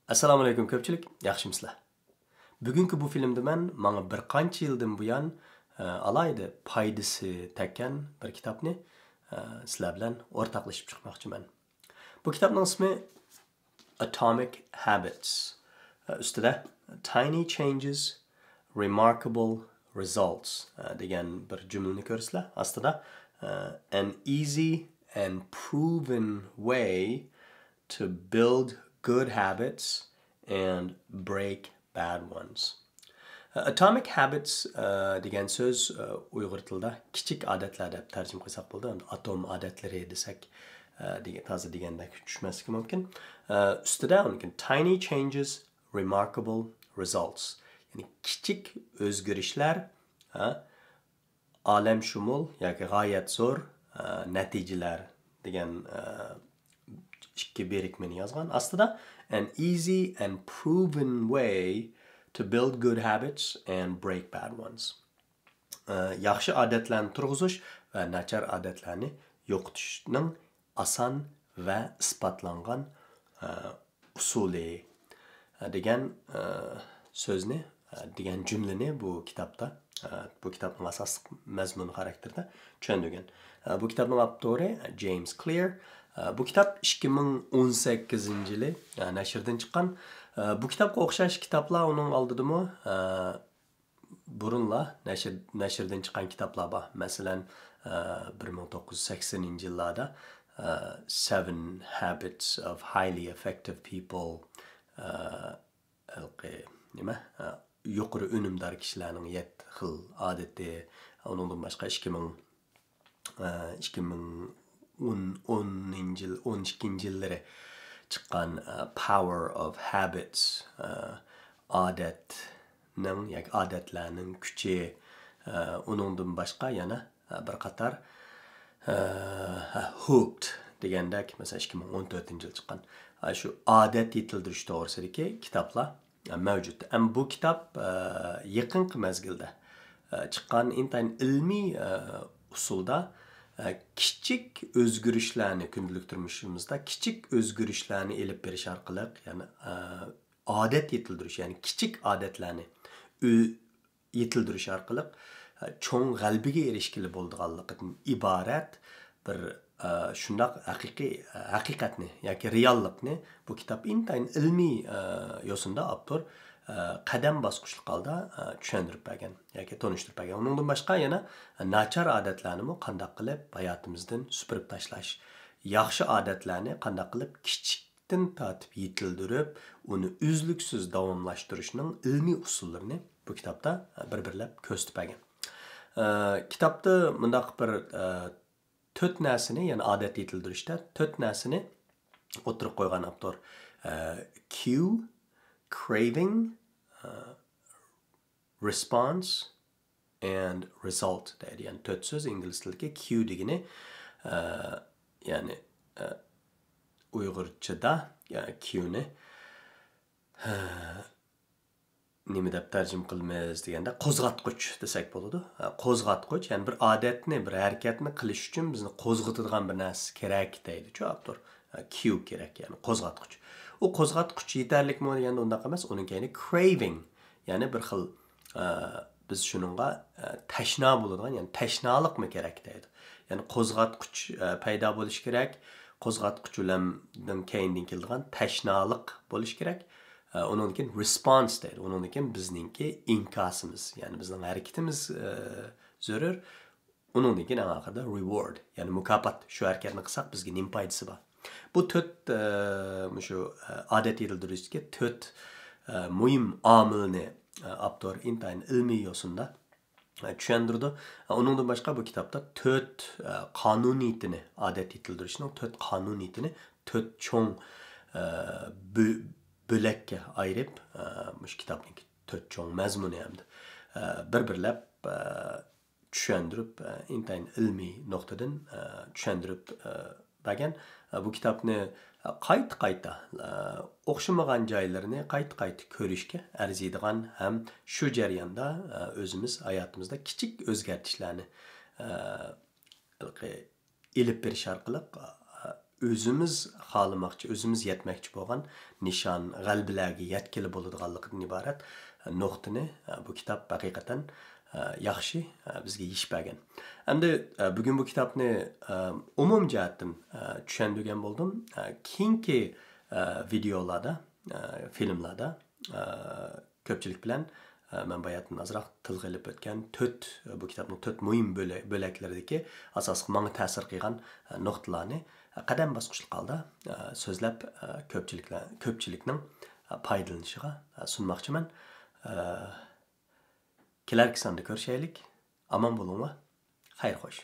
Assalomu alaykum ko'pchilik, yaxshimisizlar? Bugungi bu filmda men menga bir qancha yildan buyon alayda foydasi tekkan bir kitobni sizlar bilan o'rtoqlashib chiqmoqchiman. Bu kitobning ismi Atomic Habits. Ustida Tiny Changes, Remarkable Results degan bir jumlani ko'rsizlar. Ostida an easy and proven way to build good habits and break bad ones. Atomic habits degan so'z Uyg'ur tilida kichik odatlar deb tarjima qilsak bo'ladi. Atom odatlari desak toza degandek tushmasligi mumkin. Ustida uning tiny changes, remarkable results. Ya'ni kichik o'zgarishlar olamshumul yoki g'oyat zo'r natijalar degan ikki berikmani yozgan. Aslida an easy and proven way to build good habits and break bad ones. Yaxshi odatlarni turg'izish va nachar odatlarni yo'qotishning oson va isbotlangan usuli degan so'zni degan jumlani bu kitobda bu kitobning asosiy mazmun xarakterida tushuntirgan. Bu kitobning avtori James Clear. Bu kitob 2018-yili nashrdan chiqqan. Bu kitobga o'xshash kitoblar uning oldidami burunla nashrdan chiqqan kitoblar bor. Masalan, 1980-yillarda Seven Habits of Highly Effective People yuqori unumdor kishilarning 7 xil odati. Undan boshqa 2012-yillari chiqqan Power of Habits odatlarning kuchi. Undan boshqa yana bir qator Hooked degandek mesela 2014-yil chiqqan shu odat yetildirish to'g'risidagi kitoblar mavjud. Bu kitob yaqinqi mezgilda chiqqan intayin ilmiy usulda kichik o'zgarishlarni kundalik turmushimizda kichik o'zgarishlarni elib berish orqali, ya'ni odat yetildirish, ya'ni kichik odatlarni yetildirish orqali cho'ng g'albiga erishgili bo'lganligidan iborat bir shundoq haqiqatni yoki reallikni bu kitob intayin ilmiy yo'sinda avtor qadam bosqichli holda tushuntirib bergan yoki tanishtirib bergan. Undan boshqa yana nachar odatlarni qanday qilib hayotimizdan supurib tashlash, yaxshi odatlarni qanday qilib kichikdan tortib yetildirib, uni uzluksiz davomlashtirishning ilmiy usullarini bu kitobda bir-birlab ko'rsatib bergan. Kitobda bundaq bir 4 narsani, ya'ni odat yetildirishda 4 narsani o'tirib qo'ygan avtor. Cue, craving, response and result deydi. Yani 4 so'z ingliz tilida cue degani ya'ni Uyg'urchada cue'ni nima deb tarjima qilamiz deganda qo'zg'atqich desak bo'ladi. Qo'zg'atqich, ya'ni bir odatni, bir harakatni qilish uchun bizni qo'zg'atadigan bir narsa kerak deydi shu avtor. Cue kerak, ya'ni qo'zg'atqich. U qo'zg'atqich yetarlikmi deganda undaq emas, uning keyini craving, ya'ni bir xil biz shuningga tashna bo'ladigan, ya'ni tashnaliqmi kerak deydi. Ya'ni qo'zg'atqich paydo bo'lish kerak. Qo'zg'atqich bilan keyindan keladigan tashnaliq bo'lish kerak. Onun için response deydi. Onun için bizninki inkasımız, yani bizning hareketimiz zarur. Onun için en ahırda reward, yani mukafat. Şu hareketni qilsak bizga nima foydasi bor. Bu 4 şu odat yetildirishga 4 muhim omilni avtor intayin ilmiy yo'sinda tushuntirdi. Undan boshqa bu kitobda 4 qonuniyatini, odat yetildirishning 4 qonuniyatini 4 cho'ng bölekke ayırıp muş kitapning 4 cho'ng mazmuni hamda bir-birlab tushuntirib intayin ilmiy nuqtadan tushuntirib bergan. Bu kitobni qayta o'xshamagan joylarini qayta ko'rishga arziydigan ham shu jarayonda o'zimiz hayotimizda kichik o'zgartishlarni ilib berish orqali o'zimiz xohlamoqchi, o'zimiz yetmoqchi bo'lgan nishon, g'albalarga yetkili bo'ladiganligidan iborat nuqtani bu kitob haqiqatan yaxshi bizga yechib bergan. Endi bugun bu kitobni umum jihatdan tushundirgan bo'ldim. Keyingi videolarda, filmlarda ko'pchilik bilan men bayatdan azroq tilga ilib o'tgan bu kitobning 4 muhim bo'laklaridagi asosiy menga ta'sir qilgan nuqtalarni qadam bosqichli holda so'zlab ko'pchilikning foydalanishiga sunmoqchiman. Kelarki sonda ko'rishaylik. Aman bo'linglar. Xayr xo'sh.